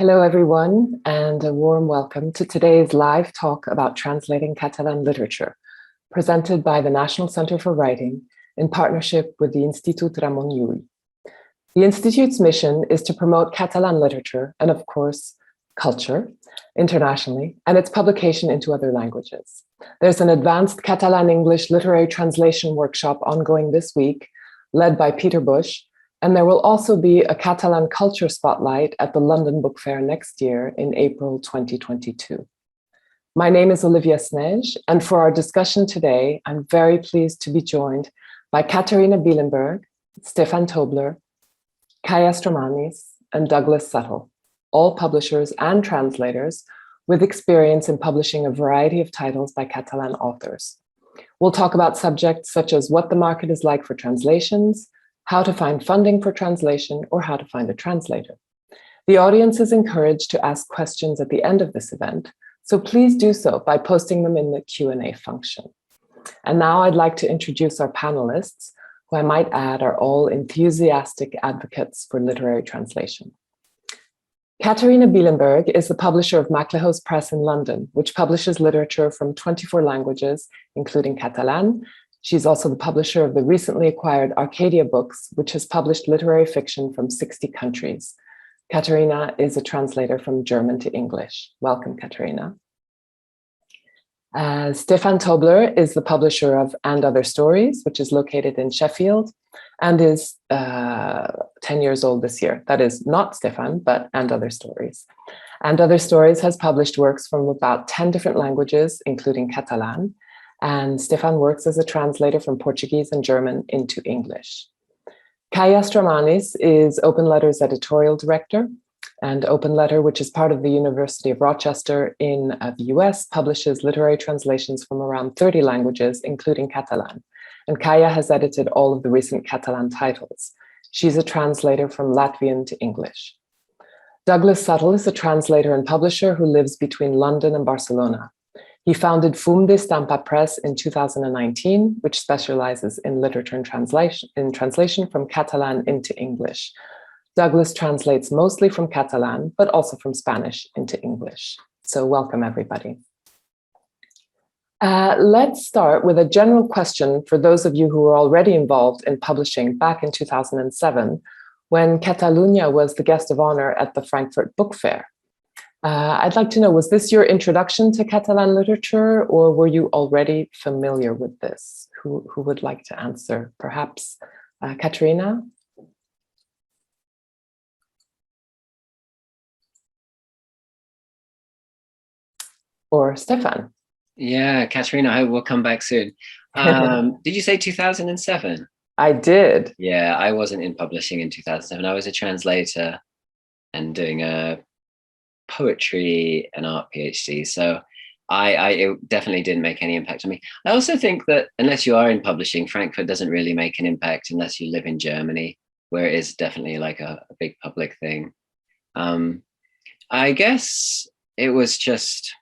Hello, everyone, and a warm welcome to today's live talk about translating Catalan literature, presented by the National Center for Writing in partnership with the Institut Ramon Llull. The Institute's mission is to promote Catalan literature and, of course, culture internationally, and its publication into other languages. There's an Advanced Catalan English Literary Translation Workshop ongoing this week, led by Peter Bush, and there will also be a Catalan culture spotlight at the London Book Fair next year in April 2022. My name is Olivia Snaije, and for our discussion today, I'm very pleased to be joined by Katharina Bielenberg, Stefan Tobler, Kaija Straumanis, and Douglas Suttle, all publishers and translators with experience in publishing a variety of titles by Catalan authors. We'll talk about subjects such as what the market is like for translations, how to find funding for translation, or how to find a translator. The audience is encouraged to ask questions at the end of this event, so please do so by posting them in the Q&A function. And now I'd like to introduce our panelists, who I might add are all enthusiastic advocates for literary translation. Katharina Bielenberg is the publisher of MacLehose Press in London, which publishes literature from 24 languages, including Catalan. She's also the publisher of the recently acquired Arcadia books, which has published literary fiction from 60 countries. Katharina is a translator from German to English. Welcome, Katharina. Stefan Tobler is the publisher of And Other Stories, which is located in Sheffield and is 10 years old this year. That is not Stefan, but And Other Stories. And Other Stories has published works from about 10 different languages, including Catalan. And Stefan works as a translator from Portuguese and German into English. Kaija Straumanis is Open Letter's editorial director, and Open Letter, which is part of the University of Rochester in the US, publishes literary translations from around 30 languages, including Catalan. And Kaija has edited all of the recent Catalan titles. She's a translator from Latvian to English. Douglas Suttle is a translator and publisher who lives between London and Barcelona. He founded Fum de Stampa Press in 2019, which specializes in literature and translation from Catalan into English. Douglas translates mostly from Catalan, but also from Spanish into English. So welcome, everybody. Let's start with a general question for those of you who were already involved in publishing back in 2007, when Catalunya was the guest of honor at the Frankfurt Book Fair. I'd like to know, was this your introduction to Catalan literature, or were you already familiar with this? Who would like to answer? Perhaps Katharina? Or Stefan? Yeah, Katharina, I hope we'll come back soon. Did you say 2007? I did. Yeah, I wasn't in publishing in 2007. I was a translator and doing a poetry and art PhD. So it definitely didn't make any impact on me. I also think that unless you are in publishing, Frankfurt doesn't really make an impact unless you live in Germany, where it is definitely like a big public thing. I guess it was just,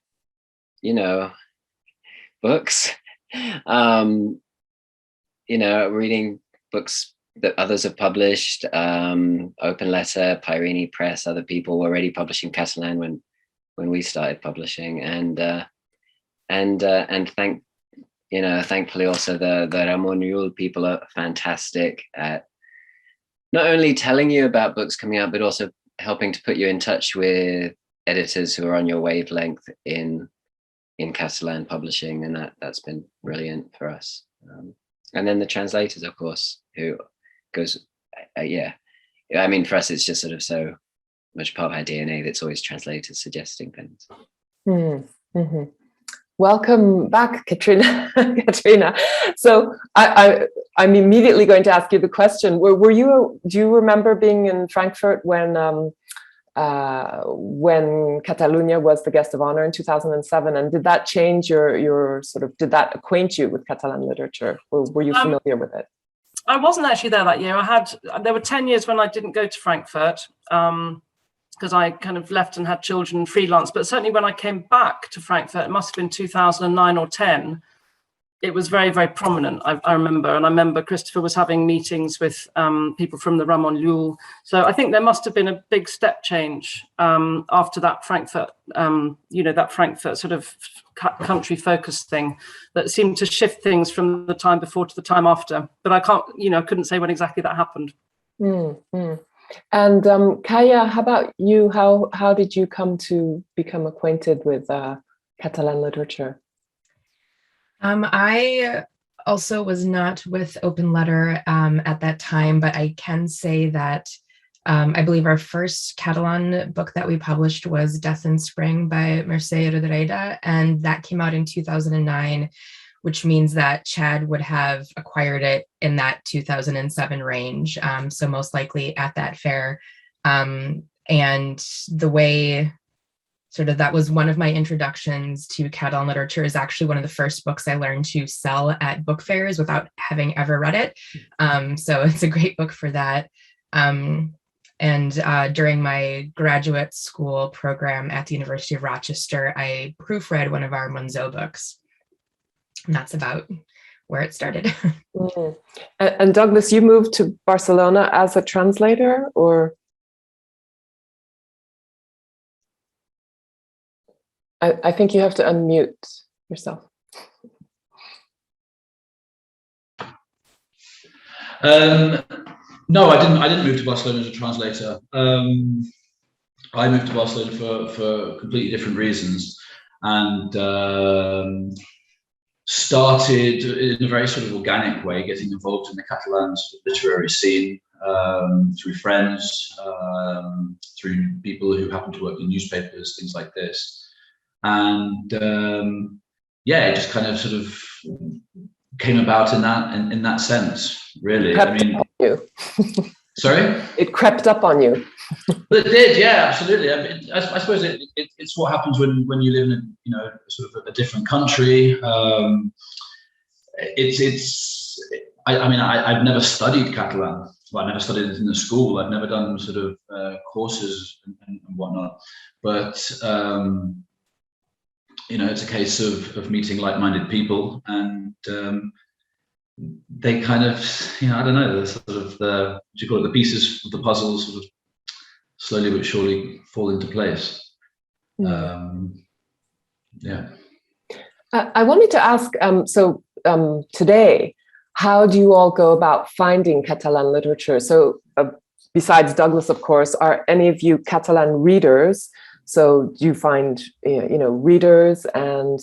books, reading books that others have published, Open Letter, Pairini Press, other people were already publishing Catalan when we started publishing, and thankfully also the Ramon Llull people are fantastic at not only telling you about books coming out, but also helping to put you in touch with editors who are on your wavelength in Catalan publishing, and that's been brilliant for us. And then the translators, of course, who goes, for us, it's just sort of so much part of our DNA that's always translators suggesting things. Mm-hmm. Welcome back, Katharina. So I'm immediately going to ask you the question: do you remember being in Frankfurt when Catalunya was the guest of honor in 2007, and did that change your did that acquaint you with Catalan literature, or were you familiar with it? I wasn't actually there that year. There were 10 years when I didn't go to Frankfurt because I kind of left and had children freelance. But certainly when I came back to Frankfurt, it must have been 2009 or 10. it was very, very prominent. I remember Christopher was having meetings with people from the Ramon Llull. So I think there must have been a big step change after that Frankfurt, that Frankfurt sort of country focused thing that seemed to shift things from the time before to the time after. But I couldn't say when exactly that happened. Mm-hmm. And Kaija, how about you? How did you come to become acquainted with Catalan literature? I also was not with Open Letter at that time, but I can say that I believe our first Catalan book that we published was Death in Spring by Mercè Rodoreda, and that came out in 2009, which means that Chad would have acquired it in that 2007 range, so most likely at that fair. And the way sort of that was one of my introductions to Catalan literature, is actually one of the first books I learned to sell at book fairs without having ever read it. So it's a great book for that. And during my graduate school program at the University of Rochester, I proofread one of our Monzo books. And that's about where it started. Mm-hmm. And Douglas, you moved to Barcelona as a translator, or? I think you have to unmute yourself. No, I didn't move to Barcelona as a translator. I moved to Barcelona for completely different reasons, and started in a very sort of organic way, getting involved in the Catalan sort of literary scene through friends, through people who happen to work in newspapers, things like this. And it just kind of sort of came about in that sense, really. Crept up on you. Sorry? It crept up on you. It did, yeah, absolutely. I suppose it's what happens when you live in sort of a different country. I've never studied Catalan. Well, I never studied it in the school. I've never done sort of courses and whatnot. But it's a case of meeting like-minded people, and they kind of, I don't know, the sort of the pieces of the puzzle sort of slowly but surely fall into place. I wanted to ask, today, how do you all go about finding Catalan literature? So besides Douglas, of course, are any of you Catalan readers? So do you find, readers, and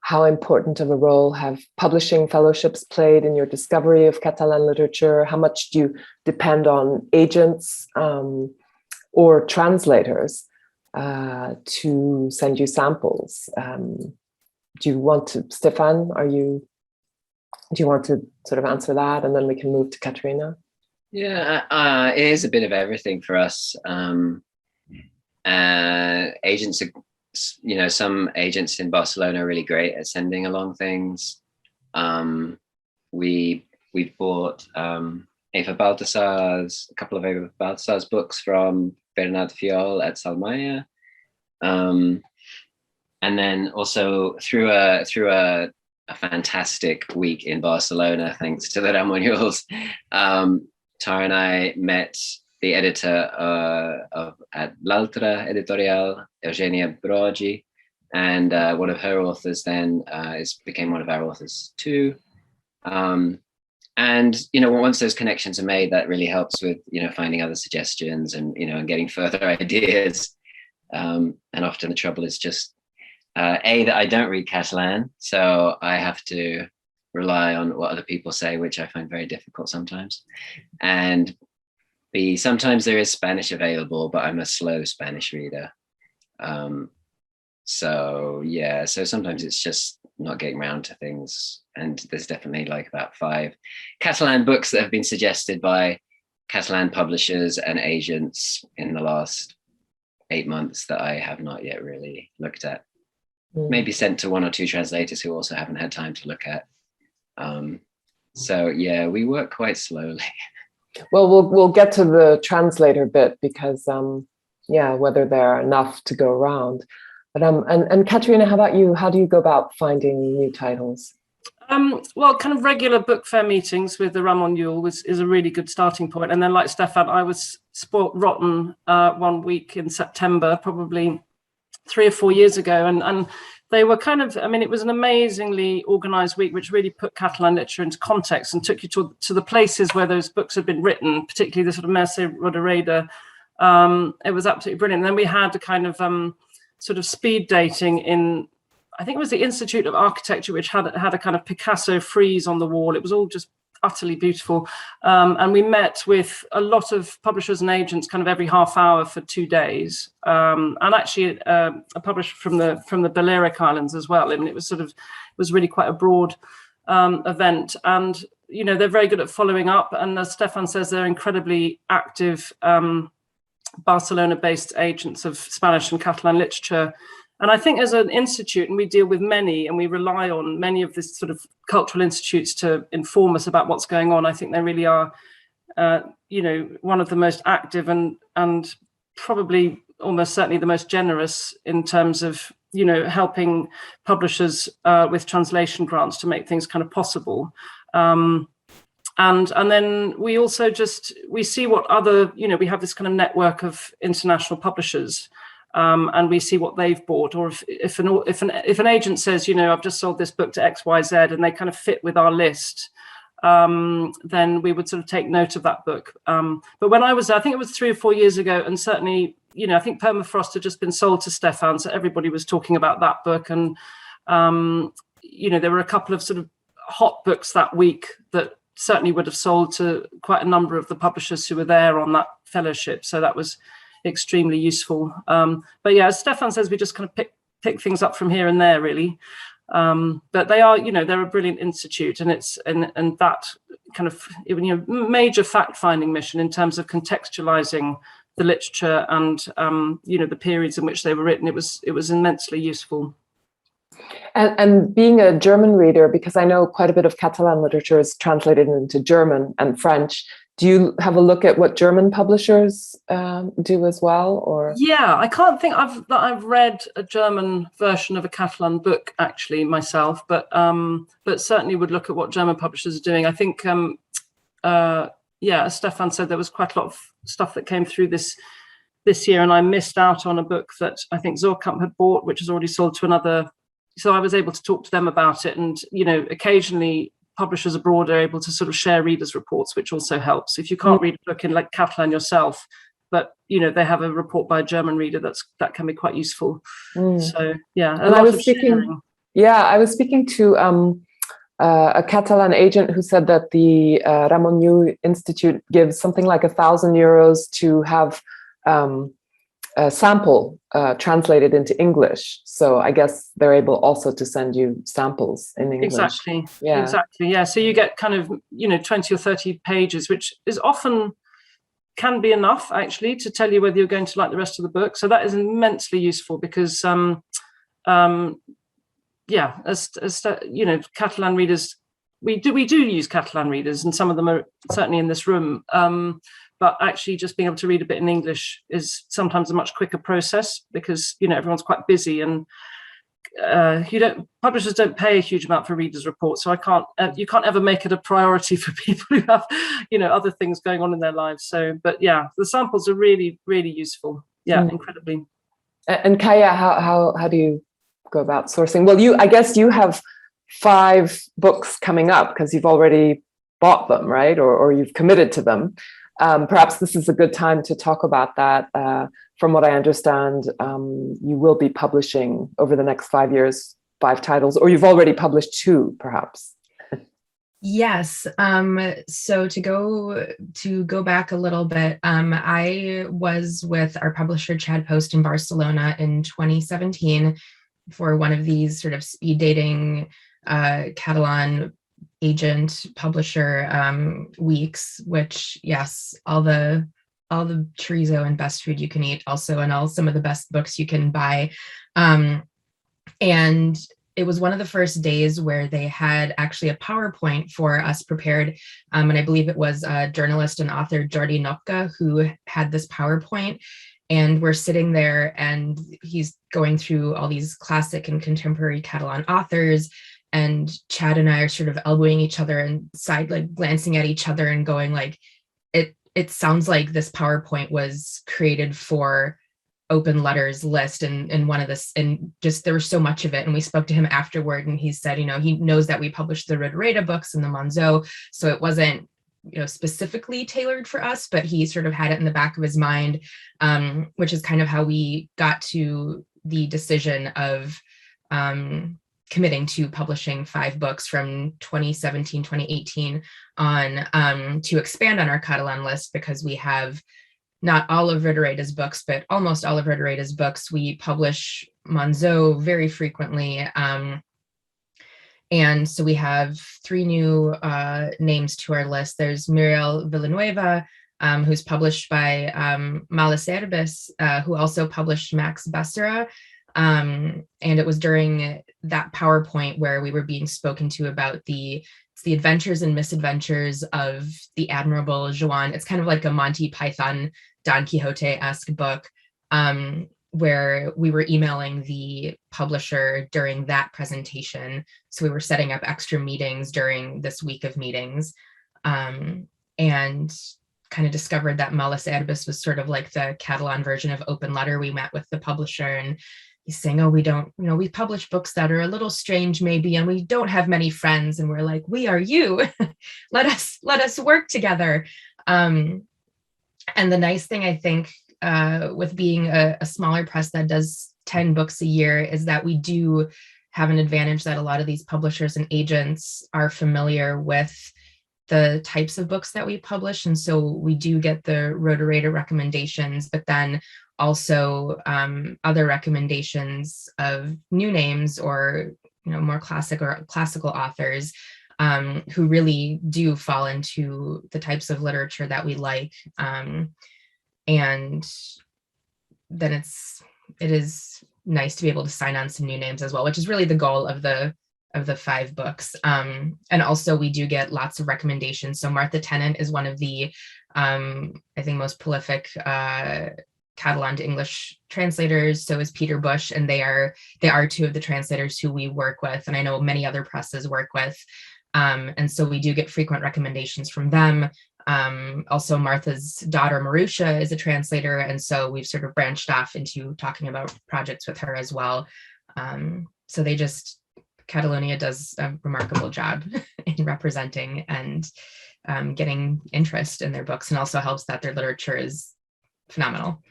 how important of a role have publishing fellowships played in your discovery of Catalan literature? How much do you depend on agents or translators to send you samples? Do you want to, Stefan, do you want to sort of answer that, and then we can move to Katharina? Yeah, it is a bit of everything for us. Agents are, some agents in Barcelona are really great at sending along things. We've bought a couple of Eva Baltasar's books from Bernat Fiol at Salmaya. And then also through a fantastic week in Barcelona, thanks to the Ramon Llulls, Tara and I met the editor at L'Altra Editorial, Eugenia Brogi, and one of her authors then became one of our authors too. And once those connections are made, that really helps with finding other suggestions and and getting further ideas. And often the trouble is just that I don't read Catalan, so I have to rely on what other people say, which I find very difficult sometimes. And B, sometimes there is Spanish available, but I'm a slow Spanish reader. So sometimes it's just not getting around to things. And there's definitely like about 5 Catalan books that have been suggested by Catalan publishers and agents in the last 8 months that I have not yet really looked at. Maybe sent to 1 or 2 translators who also haven't had time to look at. We work quite slowly. Well, we'll get to the translator bit because, whether there are enough to go around. But and Katharina, how about you? How do you go about finding new titles? Well, kind of regular book fair meetings with the Ramon Llull is a really good starting point. And then, like Stefan, I was spoilt rotten one week in September, probably 3 or 4 years ago. And they were kind of, I mean, it was an amazingly organized week, which really put Catalan literature into context and took you to the places where those books had been written, particularly the sort of Mercè Rodoreda. It was absolutely brilliant. And then we had a kind of sort of speed dating in, I think it was the Institut of Architecture, which had a kind of Picasso frieze on the wall. It was all just utterly beautiful. And we met with a lot of publishers and agents kind of every half hour for 2 days. And actually a publisher from the Balearic Islands as well. I mean, it was really quite a broad event. And, you know, they're very good at following up. And as Stefan says, they're incredibly active Barcelona-based agents of Spanish and Catalan literature. And I think as an institute, and we deal with many, and we rely on many of these sort of cultural institutes to inform us about what's going on, I think they really are, you know, one of the most active and probably almost certainly the most generous in terms of, you know, helping publishers with translation grants to make things kind of possible. And then we also we see what other, you know, we have this kind of network of international publishers. And we see what they've bought, or if an agent says, you know, I've just sold this book to XYZ and they kind of fit with our list, then we would sort of take note of that book. But when I was there, I think it was 3 or 4 years ago, and certainly, you know, I think Permafrost had just been sold to Stefan, so everybody was talking about that book. And, you know, there were a couple of sort of hot books that week that certainly would have sold to quite a number of the publishers who were there on that fellowship. So that was extremely useful. But yeah, as Stefan says, we just kind of pick things up from here and there, really. But they are, you know, they're a brilliant institute, and it's and that kind of, you know, major fact-finding mission in terms of contextualizing the literature and you know, the periods in which they were written. It was immensely useful. And being a German reader, because I know quite a bit of Catalan literature is translated into German and French. Do you have a look at what German publishers do as well, or? Yeah, I can't think I've read a German version of a Catalan book actually myself, but certainly would look at what German publishers are doing. I think, as Stefan said, there was quite a lot of stuff that came through this year, and I missed out on a book that I think Zorkamp had bought, which is already sold to another. So I was able to talk to them about it, and you know, occasionally publishers abroad are able to sort of share readers' reports, which also helps. If you can't read a book in like Catalan yourself, but you know, they have a report by a German reader, that can be quite useful. So yeah, and I was speaking to a Catalan agent who said that the Ramon Llull Institute gives something like €1,000 to have a sample translated into English. So I guess they're able also to send you samples in English. Exactly. Yeah. So you get kind of, you know, 20 or 30 pages, which is often can be enough actually to tell you whether you're going to like the rest of the book. So that is immensely useful because, as you know, Catalan readers, we do use Catalan readers, and some of them are certainly in this room. But actually just being able to read a bit in English is sometimes a much quicker process because, you know, everyone's quite busy, and publishers don't pay a huge amount for readers' reports. So you can't ever make it a priority for people who have, you know, other things going on in their lives. So, but yeah, the samples are really, really useful. Yeah, incredibly. And Kaija, how do you go about sourcing? Well, I guess you have 5 books coming up because you've already bought them, right? Or you've committed to them. Perhaps this is a good time to talk about that. From what I understand, you will be publishing over the next 5 years 5 titles, or you've already published 2, perhaps. Yes. So to go back a little bit, I was with our publisher Chad Post in Barcelona in 2017 for one of these sort of speed dating Catalan agent publisher weeks, which yes, all the chorizo and best food you can eat also, and some of the best books you can buy. And it was one of the first days where they had actually a PowerPoint for us prepared. And I believe it was journalist and author Jordi Nopka who had this PowerPoint. And we're sitting there and he's going through all these classic and contemporary Catalan authors. and Chad and I are sort of elbowing each other and glancing at each other and going like, it sounds like this PowerPoint was created for Open Letters list and one of this, and just there was so much of it. And we spoke to him afterward, and he said, he knows that we published the Rhetoreta books and the Monzo, so it wasn't specifically tailored for us, but he sort of had it in the back of his mind, which is kind of how we got to the decision of committing to publishing 5 books from 2017, 2018 on to expand on our Catalan list, because we have not all of Rhetoreta's books, but almost all of Rhetoreta's books. We publish Monzo very frequently. And so we have 3 new names to our list. There's Muriel Villanueva, who's published by MacLehose Arcadia, who also published Max Becerra. And it was during that PowerPoint where we were being spoken to about the adventures and misadventures of the admirable Juan. It's kind of like a Monty Python, Don Quixote-esque book, where we were emailing the publisher during that presentation. So we were setting up extra meetings during this week of meetings, and kind of discovered that MacLehose Arcadia was sort of like the Catalan version of Open Letter. We met with the publisher, and he's saying, oh, we publish books that are a little strange maybe, and we don't have many friends. And we're like, we are you. let us work together. And the nice thing, I think, with being a smaller press that does 10 books a year is that we do have an advantage that a lot of these publishers and agents are familiar with the types of books that we publish. And so we do get the Rhetoreta recommendations, but then also other recommendations of new names or more classical authors who really do fall into the types of literature that we like. And then it is nice to be able to sign on some new names as well, which is really the goal of the 5 books. And also we do get lots of recommendations. So Martha Tennant is one of the, I think, most prolific Catalan to English translators. So is Peter Bush, and they are 2 of the translators who we work with, and I know many other presses work with. And so we do get frequent recommendations from them. Also, Martha's daughter, Marusha, is a translator, and so we've sort of branched off into talking about projects with her as well. So Catalonia does a remarkable job in representing and getting interest in their books, and also helps that their literature is phenomenal.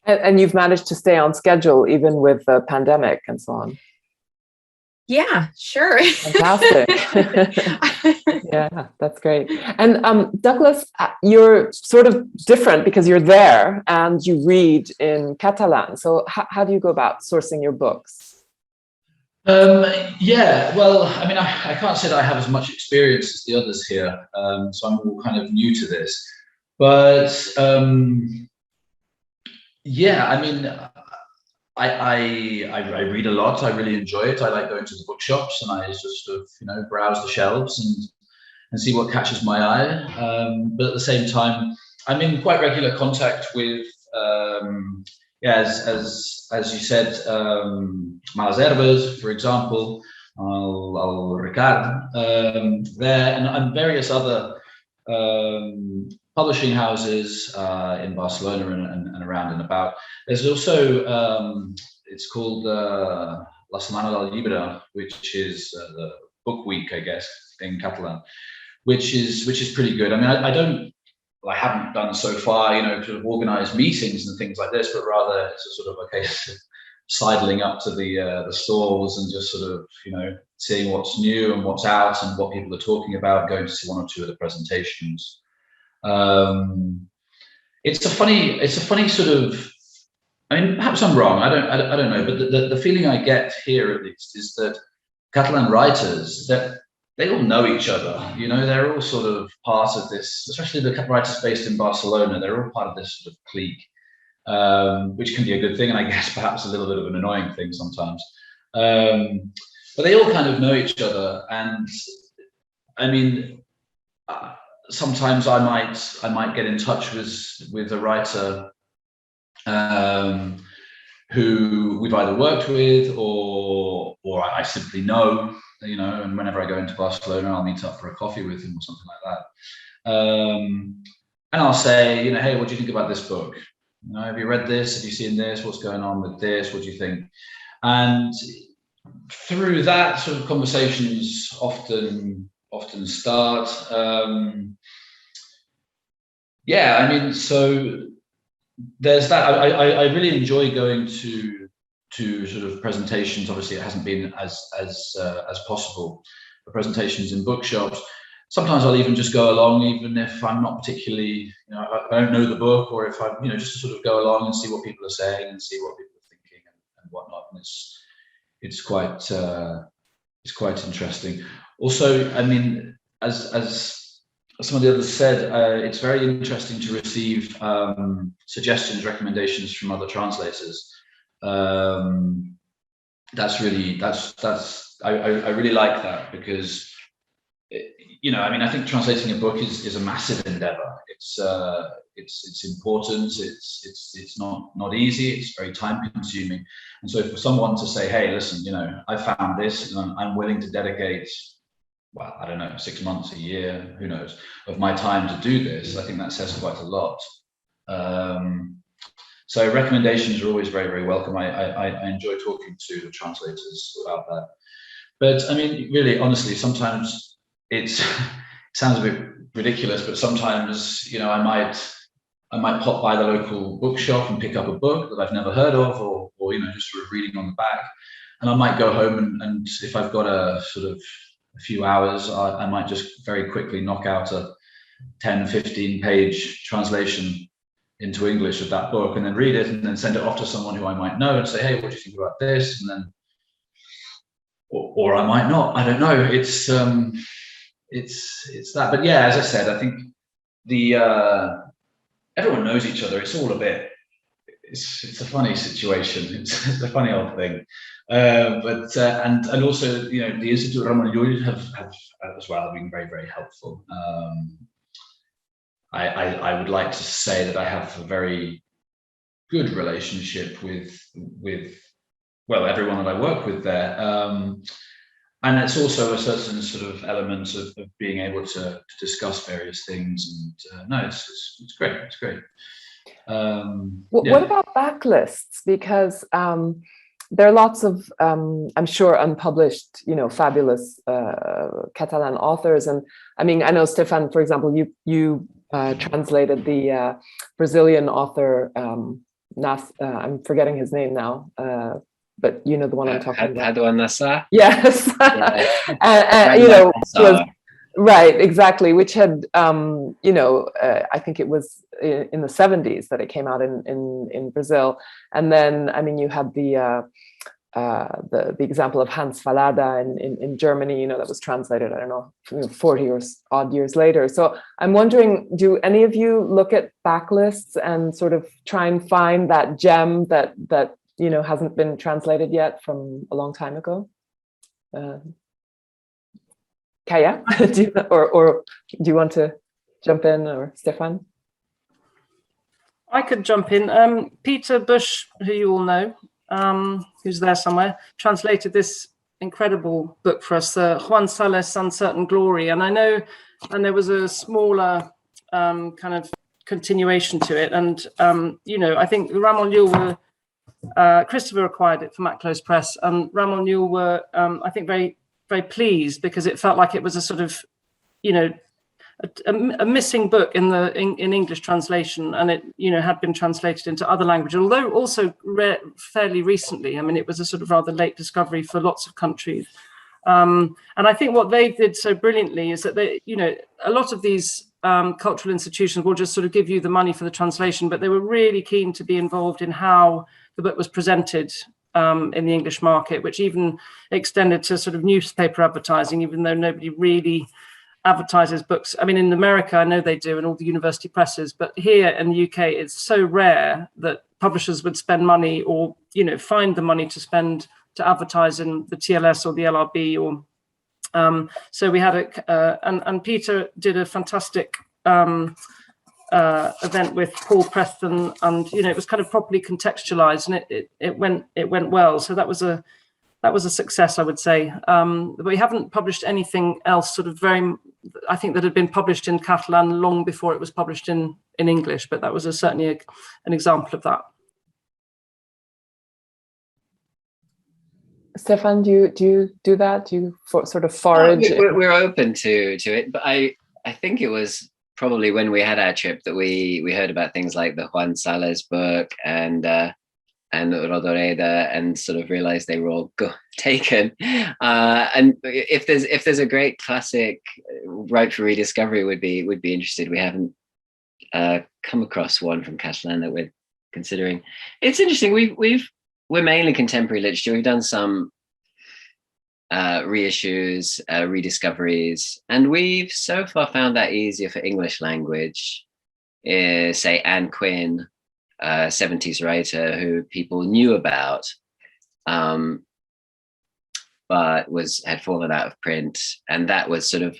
And you've managed to stay on schedule even with the pandemic and so on. Yeah, sure. Fantastic. Yeah, that's great. And Douglas, you're sort of different because you're there and you read in Catalan. So how do you go about sourcing your books? Yeah, well, I mean, I can't say that I have as much experience as the others here. So I'm all kind of new to this. But yeah, I mean, I read a lot. I really enjoy it. I like going to the bookshops, and I just sort of browse the shelves and see what catches my eye. But at the same time, I'm in quite regular contact with as you said, MacLehose Arcadia, for example, I'll Ricard there, and various other publishing houses in Barcelona and around and about. There's also, it's called La Setmana del Llibre, which is the book week, I guess, in Catalan, which is pretty good. I mean, I haven't done so far, sort of organize meetings and things like this, but rather it's a sort of a case of sidling up to the stalls and just sort of, seeing what's new and what's out and what people are talking about, going to see 1 or 2 of the presentations. It's a funny sort of, I mean, perhaps I'm wrong. I don't know, but the feeling I get here at least is that Catalan writers, that they all know each other. They're all sort of part of this, especially the writers based in Barcelona. They're all part of this sort of clique, which can be a good thing, and I guess perhaps a little bit of an annoying thing sometimes. But they all kind of know each other, and I mean, sometimes I might get in touch with a writer who we've either worked with or I simply know, you know, and whenever I go into Barcelona, I'll meet up for a coffee with him or something like that. And I'll say, you know, hey, what do you think about this book? You know, have you read this? Have you seen this? What's going on with this? What do you think? And through that sort of conversations often start. Yeah, I mean, so there's that. I really enjoy going to sort of presentations. Obviously, it hasn't been as possible for presentations in bookshops. Sometimes I'll even just go along, even if I'm not particularly, you know, I don't know the book, or if I'm, you know, just to sort of go along and see what people are saying and see what people are thinking and whatnot. And it's quite interesting. Also, I mean, as some of the others said, it's very interesting to receive suggestions, recommendations from other translators. I really like that, because you know, I mean, I think translating a book is a massive endeavor. It's important. It's not easy. It's very time consuming. And so for someone to say, hey, listen, you know, I found this and I'm willing to dedicate, well, I don't know, 6 months, a year, who knows, of my time to do this, I think that says quite a lot. So recommendations are always very, very welcome. I enjoy talking to the translators about that. But I mean, really, honestly, sometimes it sounds a bit ridiculous, but sometimes, you know, I might pop by the local bookshop and pick up a book that I've never heard of, or you know, just sort of reading on the back. And I might go home and if I've got a few hours, I might just very quickly knock out a 10-15 page translation into English of that book, and then read it, and then send it off to someone who I might know and say, hey, what do you think about this? And then, or I might not, I don't know. It's that. But yeah, as I said, I think everyone knows each other. It's all a bit, it's a funny situation. It's a funny old thing. And also, you know, the Institut Ramon Llull have as well been very, very helpful. I would like to say that I have a very good relationship with well, everyone that I work with there. And it's also a certain sort of element of being able to discuss various things. And no, it's great. It's great. What about backlists? Because there are lots of, I'm sure, unpublished, you know, fabulous Catalan authors. And I mean, I know, Stefan, for example, you translated the Brazilian author, I'm forgetting his name now, but you know the one I'm talking about. Adwan Nassar? Yes. Yeah. You know, was, right, exactly, which had, you know, I think it was in the 70s that it came out in Brazil. And then, I mean, you had the example of Hans Fallada in Germany, you know, that was translated, I don't know, 40 or odd years later. So I'm wondering, do any of you look at backlists and sort of try and find that gem that you know hasn't been translated yet from a long time ago? Kaija, or do you want to jump in, or Stefan? I could jump in. Peter Bush, who you all know, who's there somewhere, translated this incredible book for us, Juan Sales, Uncertain Glory. And I know, and there was a smaller kind of continuation to it. And, you know, I think Ramon Llull were, Christopher acquired it for MacLehose Press, and Ramon Llull were, I think, very, very pleased, because it felt like it was a sort of, you know, a missing book in English translation, and it, you know, had been translated into other languages, although also fairly recently. I mean, it was a sort of rather late discovery for lots of countries. And I think what they did so brilliantly is that they, you know, a lot of these cultural institutions will just sort of give you the money for the translation, but they were really keen to be involved in how the book was presented in the English market, which even extended to sort of newspaper advertising, even though nobody really advertises books. I mean, in America, I know they do, and all the university presses, but here in the UK, it's so rare that publishers would spend money, or, you know, find the money to spend to advertise in the TLS or the LRB, or so we had and Peter did a fantastic event with Paul Preston, and, you know, it was kind of properly contextualized, and it went well. So that was a that was a success, I would say. We haven't published anything else sort of I think that had been published in Catalan long before it was published in English, but that was certainly an example of that. Stefan, do you do that? Do you sort of forage? We're open to it, but I think it was probably when we had our trip that we heard about things like the Juan Sales book and Rodoreda, and sort of realized they were all taken. And if there's a great classic right for rediscovery, would be interested. We haven't come across one from Catalan that we're considering. It's interesting. We're mainly contemporary literature. We've done some reissues, rediscoveries, and we've so far found that easier for English language. Say Anne Quinn, 70s writer who people knew about, but had fallen out of print, and that was sort of.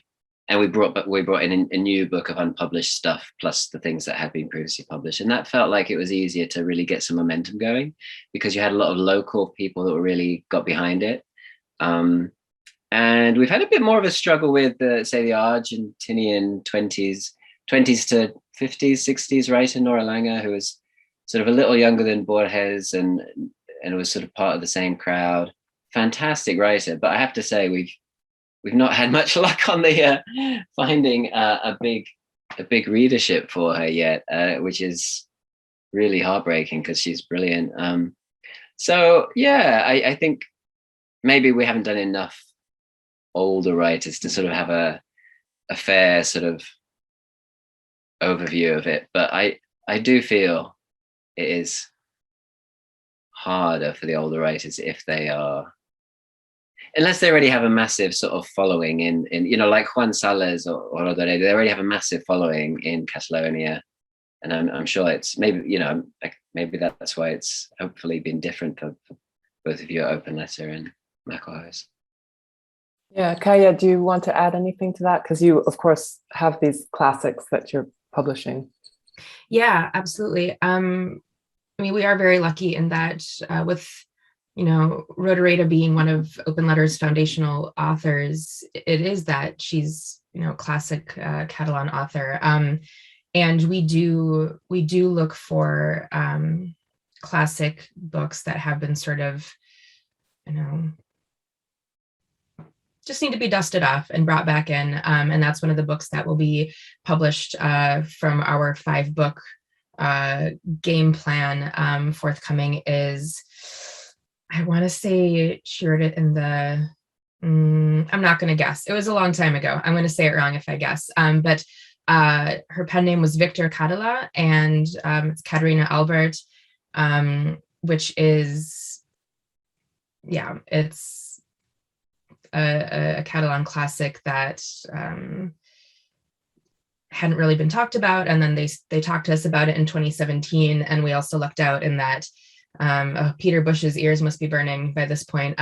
And we brought in a new book of unpublished stuff, plus the things that had been previously published. And that felt like it was easier to really get some momentum going, because you had a lot of local people that really got behind it. And we've had a bit more of a struggle with, say, the Argentinian 20s to 50s, 60s writer, Nora Langer, who was sort of a little younger than Borges and was sort of part of the same crowd. Fantastic writer. But I have to say, we've not had much luck on the finding a big readership for her yet, which is really heartbreaking because she's brilliant. So yeah, I think maybe we haven't done enough older writers to sort of have a fair sort of overview of it. But I do feel it is harder for the older writers if they are, unless they already have a massive sort of following in like Juan Sales or Rodoreda, they already have a massive following in Catalonia, and I'm sure it's maybe maybe that's why it's hopefully been different for both of you at Open Letter and MacLehose. Yeah, Kaija, do you want to add anything to that? Because you, of course, have these classics that you're publishing. Yeah, absolutely. I mean, we are very lucky in that with Rodoreda being one of Open Letter's foundational authors, it is that she's, classic Catalan author. And we do look for classic books that have been sort of, just need to be dusted off and brought back in. And that's one of the books that will be published from our 5-book game plan. Forthcoming is, I want to say she wrote it in the, I'm not going to guess. It was a long time ago. I'm going to say it wrong if I guess. But her pen name was Victor Cadela, and it's Katharina Albert, which is, it's a Catalan classic that hadn't really been talked about. And then they talked to us about it in 2017. And we also lucked out in that Peter Bush's ears must be burning by this point,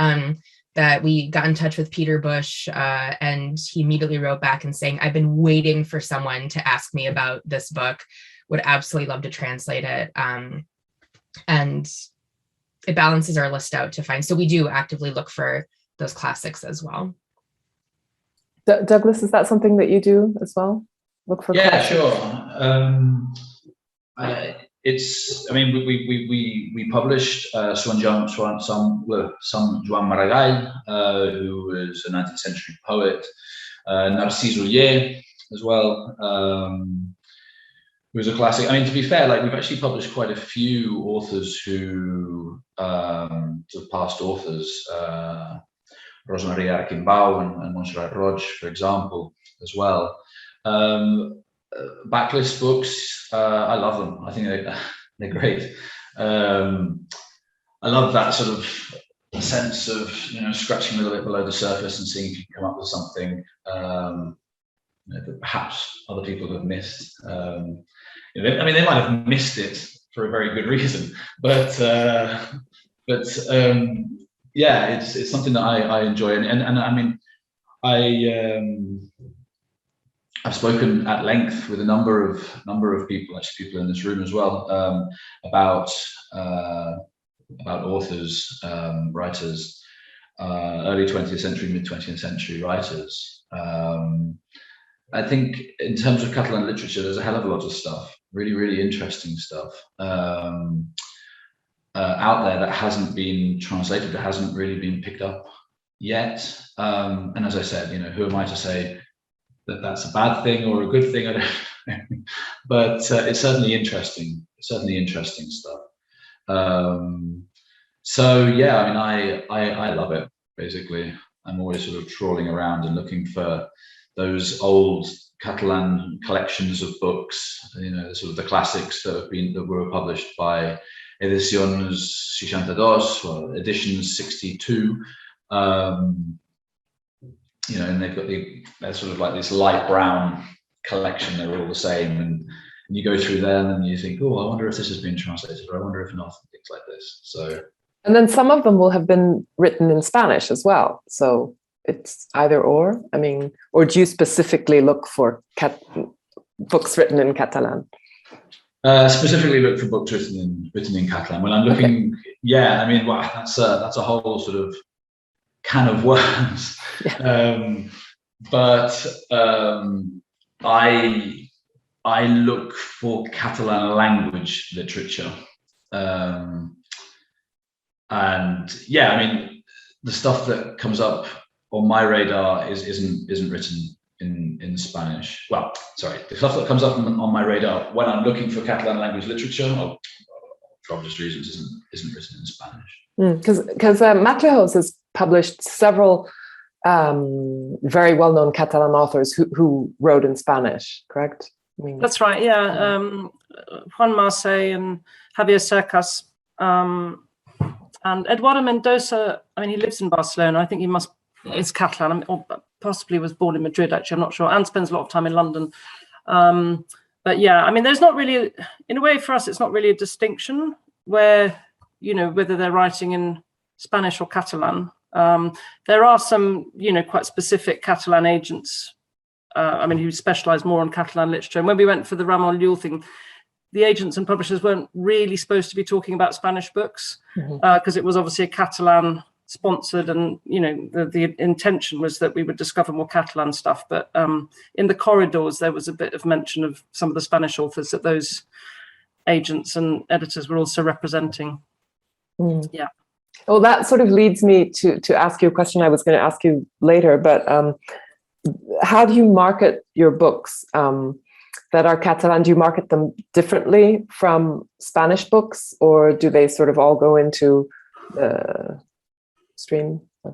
that we got in touch with Peter Bush, and he immediately wrote back and saying, I've been waiting for someone to ask me about this book, would absolutely love to translate it. And it balances our list out to find. So we do actively look for those classics as well. Douglas, is that something that you do as well? Look for classics? Sure. We published San Joan Maragall, who was a 19th century poet, Narcís Oller as well, who was a classic. I mean, to be fair, we've actually published quite a few authors who sort of past authors, Rosa Maria Arquimbau and Montserrat Roig, for example, as well. Backlist books, I love them. I think they're great. I love that sort of sense of scratching a little bit below the surface and seeing if you can come up with something that perhaps other people have missed. They might have missed it for a very good reason, but it's something that I enjoy, and I mean, I've spoken at length with a number of people, actually people in this room as well, about authors, writers, early 20th century, mid 20th century writers. I think in terms of Catalan literature, there's a hell of a lot of stuff, really, really interesting stuff out there that hasn't been translated, that hasn't really been picked up yet. And as I said, you know, who am I to say that that's a bad thing or a good thing? I don't know. But it's certainly interesting. Certainly interesting stuff. So yeah, I mean, I love it. Basically, I'm always sort of trawling around and looking for those old Catalan collections of books. You know, sort of the classics that were published by Ediciones 62 or Editions 62. You know, and they've got they're sort of like this light brown collection. They're all the same, and you go through them and you think, oh, I wonder if this has been translated, or I wonder if not, things like this. So, and then some of them will have been written in Spanish as well. So it's either or. I mean, or do you specifically look for books written in Catalan? Specifically look for books written in Catalan. When I'm looking, okay. Yeah, I mean, wow, that's a whole sort of can of worms. Yeah. But I look for Catalan language literature, and yeah, I mean, the stuff that comes up on my radar isn't written in Spanish. Well, sorry, the stuff that comes up on my radar when I'm looking for Catalan language literature, for obvious reasons, isn't written in Spanish. Because MacLehose has published several very well-known Catalan authors who wrote in Spanish, correct? I mean, that's right, yeah. Juan Sales and Javier Cercas, and Eduardo Mendoza. I mean, he lives in Barcelona. I think is Catalan, I mean, or possibly was born in Madrid, actually, I'm not sure, and spends a lot of time in London. But yeah, I mean, there's not really, in a way for us, it's not really a distinction where, you know, whether they're writing in Spanish or Catalan. There are some, you know, quite specific Catalan agents, I mean, who specialize more on Catalan literature. And when we went for the Ramon Llull thing, the agents and publishers weren't really supposed to be talking about Spanish books, because it was obviously a Catalan sponsored, and, you know, the intention was that we would discover more Catalan stuff. But in the corridors, there was a bit of mention of some of the Spanish authors that those agents and editors were also representing. Yeah. Well, that sort of leads me to ask you a question I was going to ask you later, but how do you market your books that are Catalan? Do you market them differently from Spanish books, or do they sort of all go into the stream? I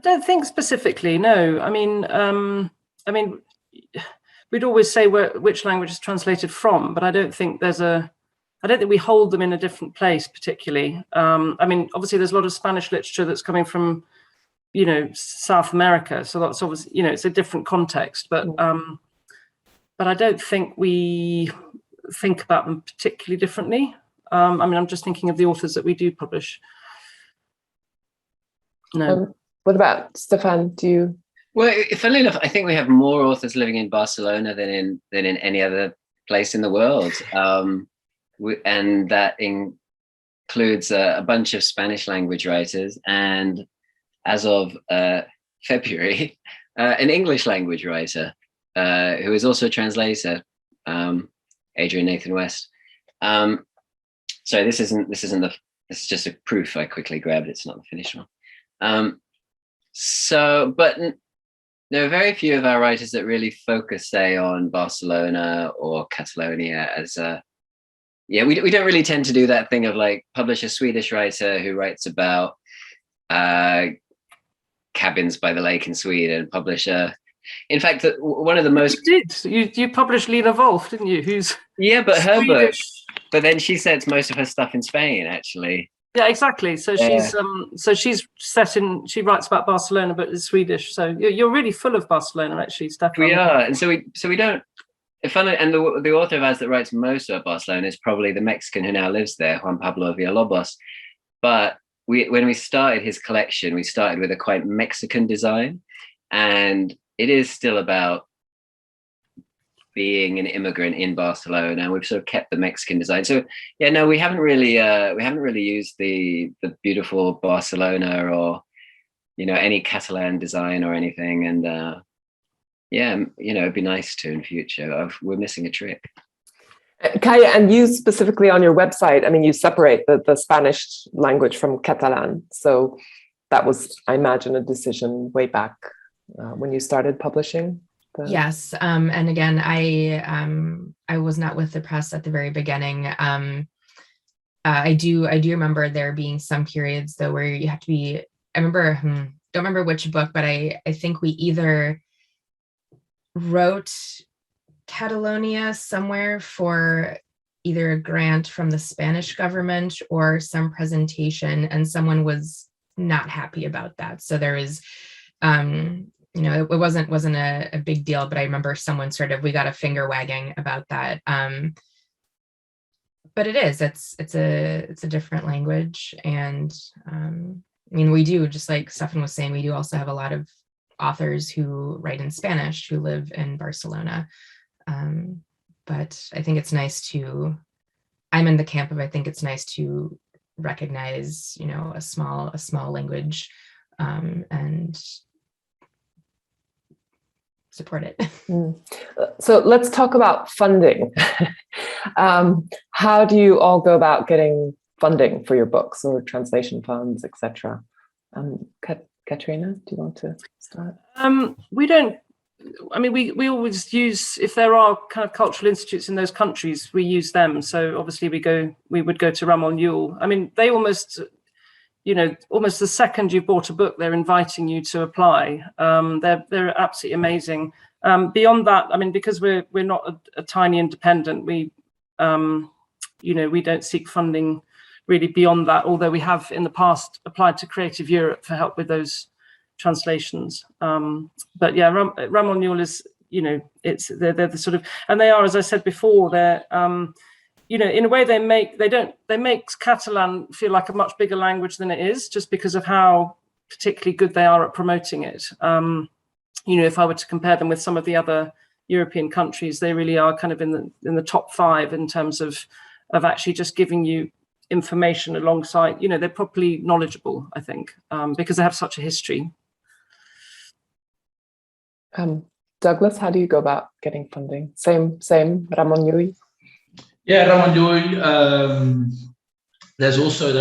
don't think specifically, no. I mean, we'd always say which language is translated from, but I don't think we hold them in a different place particularly. I mean, obviously there's a lot of Spanish literature that's coming from, you know, South America, so that's obviously, you know, it's a different context, but I don't think we think about them particularly differently. I mean, I'm just thinking of the authors that we do publish. No. What about Stefan? Do you? Well, funnily enough, I think we have more authors living in Barcelona than in any other place in the world, and that includes a bunch of Spanish language writers, and as of February, an English language writer who is also a translator, Adrian Nathan West. Sorry, this is just a proof I quickly grabbed. It's not the finished one. But there are very few of our writers that really focus, say, on Barcelona or Catalonia as a, yeah, we don't really tend to do that thing of like publish a Swedish writer who writes about cabins by the lake in Sweden, publish in fact, one of the most... You published Lena Wolf, didn't you? Who's but her book, Swedish. But then she sets most of her stuff in Spain, actually. Yeah, exactly. So she's set in. She writes about Barcelona, but it's Swedish. So you're really full of Barcelona, actually, Stefan. We are, and so we don't. And the author of ours that writes most about Barcelona is probably the Mexican who now lives there, Juan Pablo Villalobos. But when we started his collection, we started with a quite Mexican design, and it is still about being an immigrant in Barcelona, and we've sort of kept the Mexican design. So yeah, no, we haven't really used the beautiful Barcelona or, you know, any Catalan design or anything. And yeah, you know, it'd be nice to in future. We're missing a trick. Kaija, and you specifically on your website, I mean, you separate the Spanish language from Catalan. So that was, I imagine, a decision way back when you started publishing. Yes, and again, I was not with the press at the very beginning. I do remember there being some periods though where you have to be. I remember, don't remember which book, but I think we either wrote Catalonia somewhere for either a grant from the Spanish government or some presentation, and someone was not happy about that. So there was, you know, it wasn't a big deal, but I remember someone we got a finger wagging about that. But it's a different language, and I mean, we do, just like Stefan was saying, we do also have a lot of authors who write in Spanish who live in Barcelona. But I think it's nice I'm in the camp of, I think it's nice to recognize, you know, a small language, and support it. So let's talk about funding. How do you all go about getting funding for your books or translation funds, etc.? Katharina, do you want to start? We don't. I mean, we always use, if there are kind of cultural institutes in those countries, we use them. So obviously we would go to Ramon Llull. I mean, they almost, you know, almost the second you bought a book, they're inviting you to apply. They're absolutely amazing. Beyond that, I mean, because we're not a tiny independent, we, you know, we don't seek funding really beyond that, although we have in the past applied to Creative Europe for help with those translations. But yeah, Ramon Llull is, you know, they're the sort of, and they are, as I said before, they're, you know, in a way they make Catalan feel like a much bigger language than it is, just because of how particularly good they are at promoting it. You know, if I were to compare them with some of the other European countries, they really are kind of in the top 5 in terms of actually just giving you information alongside, you know, they're properly knowledgeable, I think, because they have such a history. Douglas, how do you go about getting funding? Same, Ramon Llull? Yeah, Ramon Llull. There are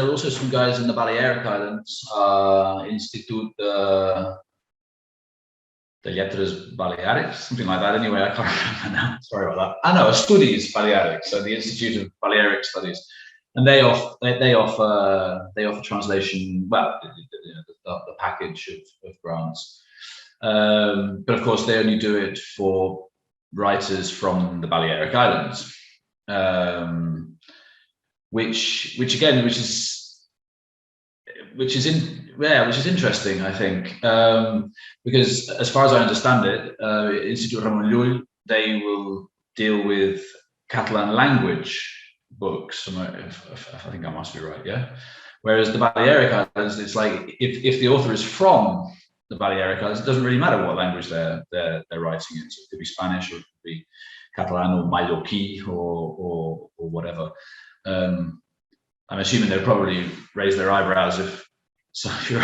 also some guys in the Balearic Islands, Institut de Lletres Balearics, something like that. Anyway, I can't remember now. Sorry about that. No, Studies Balearic, so the Institute of Balearic Studies, and they offer translation. Well, the package of grants. But of course, they only do it for writers from the Balearic Islands, which is interesting, I think, because as far as I understand it, Institut Ramon Llull, they will deal with Catalan language books. I think I must be right, yeah. Whereas the Balearic Islands, it's like if the author is from the Balearic Islands, it doesn't really matter what language they're writing in. So it could be Spanish, or it could be Catalan or Mallorquí or whatever. I'm assuming they'll probably raise their eyebrows if something